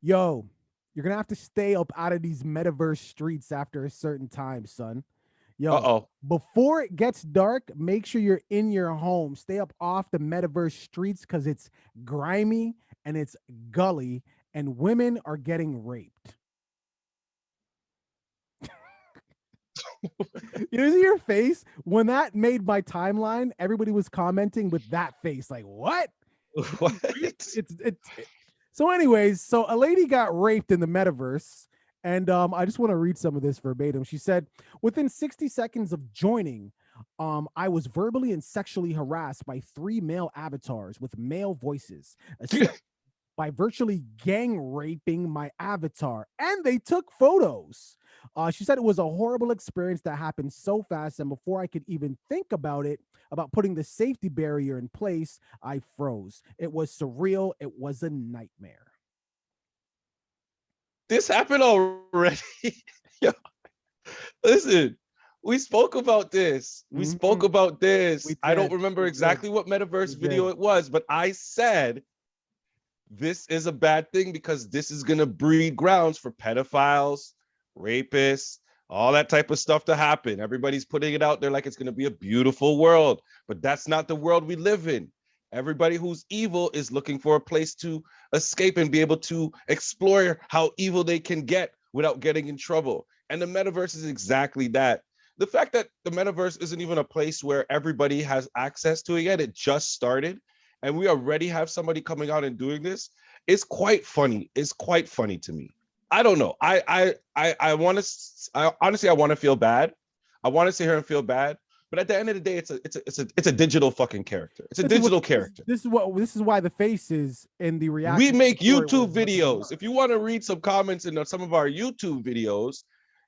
Yo, you're gonna have to stay up out of these metaverse streets after a certain time, son. Yo, Uh-oh. before it gets dark, make sure you're in your home. Stay up off the metaverse streets because it's grimy and it's gully, and women are getting raped. You see your face when that made my timeline. Everybody was commenting with that face, like, "What? What? So, anyways, so a lady got raped in the metaverse, and I just want to read some of this verbatim. She said, "Within 60 seconds of joining, I was verbally and sexually harassed by three male avatars with male voices, by virtually gang raping my avatar, and they took photos." She said it was a horrible experience that happened so fast, and before I could even think about it, about putting the safety barrier in place, I froze. It was surreal. It was a nightmare. This happened already. Yo, listen, we spoke about this. We spoke Mhm. about this. We I don't did. remember We did. exactly what We metaverse did. video it was, but I said this is a bad thing because this is going to breed grounds for pedophiles, rapists, all that type of stuff to happen. Everybody's putting it out there like it's going to be a beautiful world, but that's not the world we live in. Everybody who's evil is looking for a place to escape and be able to explore how evil they can get without getting in trouble. And the metaverse is exactly that. The fact that the metaverse isn't even a place where everybody has access to it yet, it just started, and we already have somebody coming out and doing this, it's quite funny. It's quite funny to me. I don't know. I want to. I honestly I want to feel bad. I want to sit here and feel bad. But at the end of the day, it's a digital fucking character. It's a This is what digital this, character. this is what this is why the faces in the We reaction to the make story were YouTube what they videos. were. If you want to read some comments in some of our YouTube videos,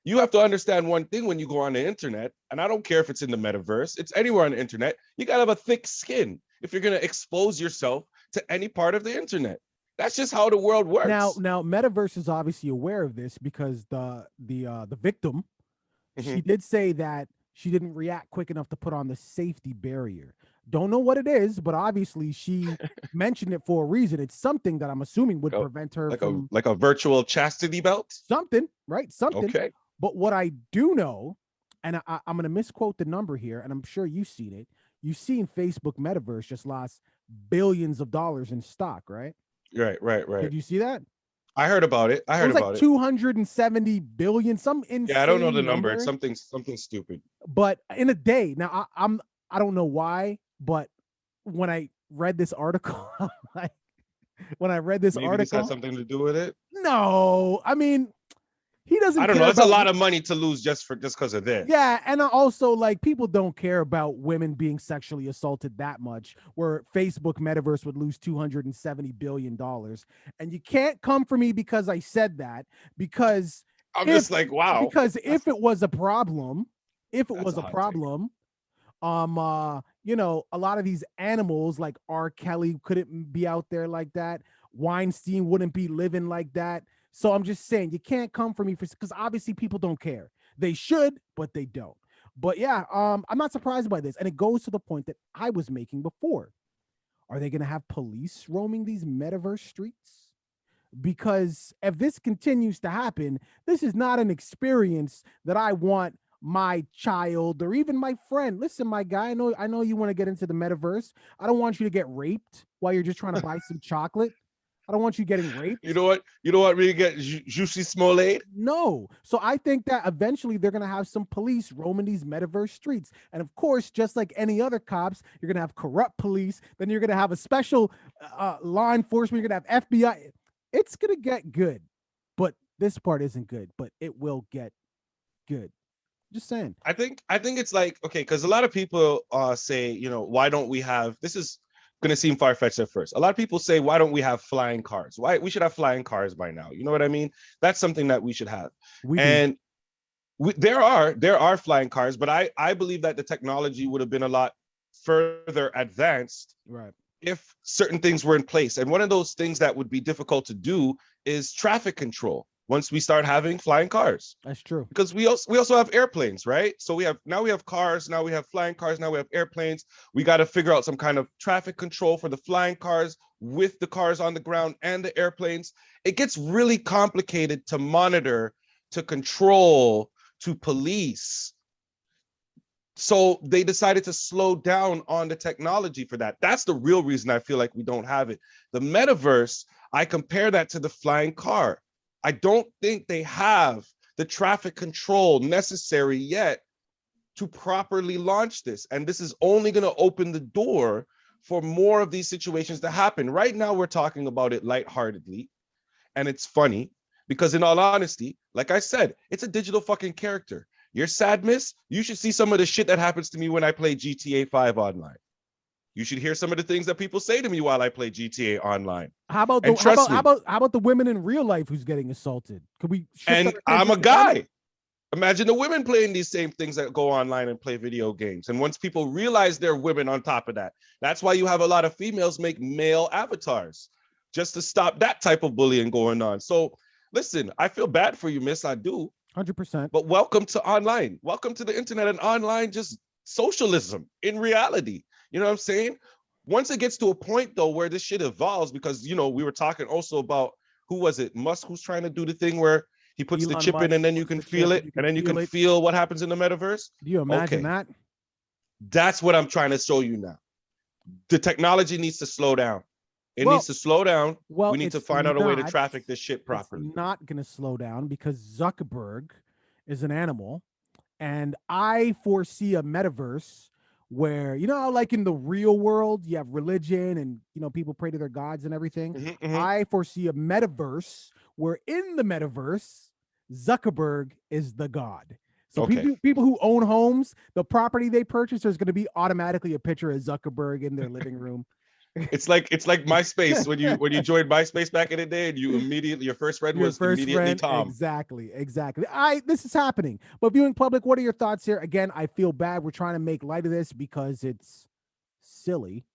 you have to understand one thing when you go on the internet, and I don't care if it's in the metaverse, it's anywhere on the internet, you gotta have a thick skin if you're gonna expose yourself to any part of the internet. That's just how the world Now, works. Metaverse is obviously aware of this because the victim, she Mhm. did say that she didn't react quick enough to put on the safety barrier. Don't know what it is, but obviously she mentioned it for a reason. It's something that I'm assuming would Like prevent her like a from like a virtual chastity belt. something, right? Something. Okay. But what I do know, and I'm going to misquote the number here, and I'm sure you've seen it. You've seen Facebook Metaverse just lost billions of dollars in stock, right? Right, right, right. Did you see that? I heard about it. I It heard was like about it. 270 billion, some Yeah, I don't know the insane number. It's number. something stupid. But in a day, now I don't know why, but when I read this article, like when I read this Maybe this has article, something to do with it. no, I mean he I doesn't don't know. care It's a about. lot of money to lose just because of this. Yeah, and also like people don't care about women being sexually assaulted that much. Where Facebook Metaverse would lose $270 billion, and you can't come for me because I said that. Because I'm if just like, wow, because that's if it was a problem, if it that's was a a hot take. problem, a lot of these animals like R. Kelly couldn't be out there like that. Weinstein wouldn't be living like that. So I'm just saying you can't come for me for because obviously people don't care. They should, but they don't. But yeah, I'm not surprised by this. And it goes to the point that I was making before. Are they gonna have police roaming these metaverse streets? Because if this continues to happen, this is not an experience that I want my child or even my friend. Listen, my guy, I know you want to get into the metaverse. I don't want you to get raped while you're just trying to buy some chocolate. I don't want you getting You raped. know what? You know what really get Juicy Smollett? No. So I think that eventually they're going to have some police roaming these metaverse streets. And of course, just like any other cops, you're going to have corrupt police. Then you're going to have a special law enforcement. You're going to have FBI. It's going to get good. But this part isn't good, but it will get good. Just saying. I think it's like, okay, because a lot of people say, why don't we have, this is gonna seem far-fetched at first. A lot of people say, why don't we have flying cars? Why we should have flying cars by now? You know what I mean? That's something that we should have. We do. And there are flying cars, but I believe that the technology would have been a lot further advanced Right. if certain things were in place. And one of those things that would be difficult to do is traffic control once we start having flying cars, That's true. because we also have airplanes, right? So we have cars, now we have flying cars, now we have airplanes. We got to figure out some kind of traffic control for the flying cars with the cars on the ground and the airplanes. it gets really complicated to monitor, to control, to police. So they decided to slow down on the technology for that. That's the real reason I feel like we don't have it. The metaverse, I compare that to the flying car. I don't think they have the traffic control necessary yet to properly launch this. And this is only going to open the door for more of these situations to happen. Right now, we're talking about it lightheartedly, and it's funny because, in all honesty, like I said, it's a digital fucking character. You're sad, miss. You should see some of the shit that happens to me when I play GTA 5 online. You should hear some of the things that people say to me while I play GTA online. How about And trust me, how about the women in real life who's getting assaulted? Could we shift and our I'm a attention to them? guy. Imagine the women playing these same things that go online and play video games. And once people realize they're women on top of that, that's why you have a lot of females make male avatars just to stop that type of bullying going on. So listen, I feel bad for you, miss. I do. 100%. But welcome to online. Welcome to the internet and online, just socialism in reality. You know what I'm saying? Once it gets to a point, though, where this shit evolves, because, you know, we were talking also about, who was it? Musk, who's trying to do the thing where he puts the Elon chip in Musk and then you puts can the feel chip it, and then you can it. feel what happens in the metaverse. Do you imagine that? That's what I'm trying to show you now. The technology needs to slow down. It needs to slow down. We need to find out a way to traffic this shit properly. It's not going to slow down because Zuckerberg is an animal, and I foresee a metaverse where, you know how like in the real world you have religion and, you know, people pray to their gods and everything. I foresee a metaverse where in the metaverse Zuckerberg is the god. So people who own homes, the property they purchase, there's going to be automatically a picture of Zuckerberg in their living room. It's like MySpace when you joined MySpace back in the day, and you immediately, your first friend was immediately Tom. Exactly. This is happening. But viewing public, what are your thoughts here? Again, I feel bad. We're trying to make light of this because it's silly,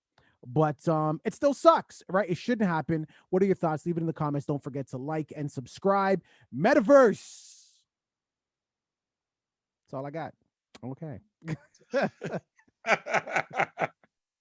but it still sucks, right? It shouldn't happen. What are your thoughts? Leave it in the comments. Don't forget to like and subscribe. MetaVerse. That's all I got. Okay.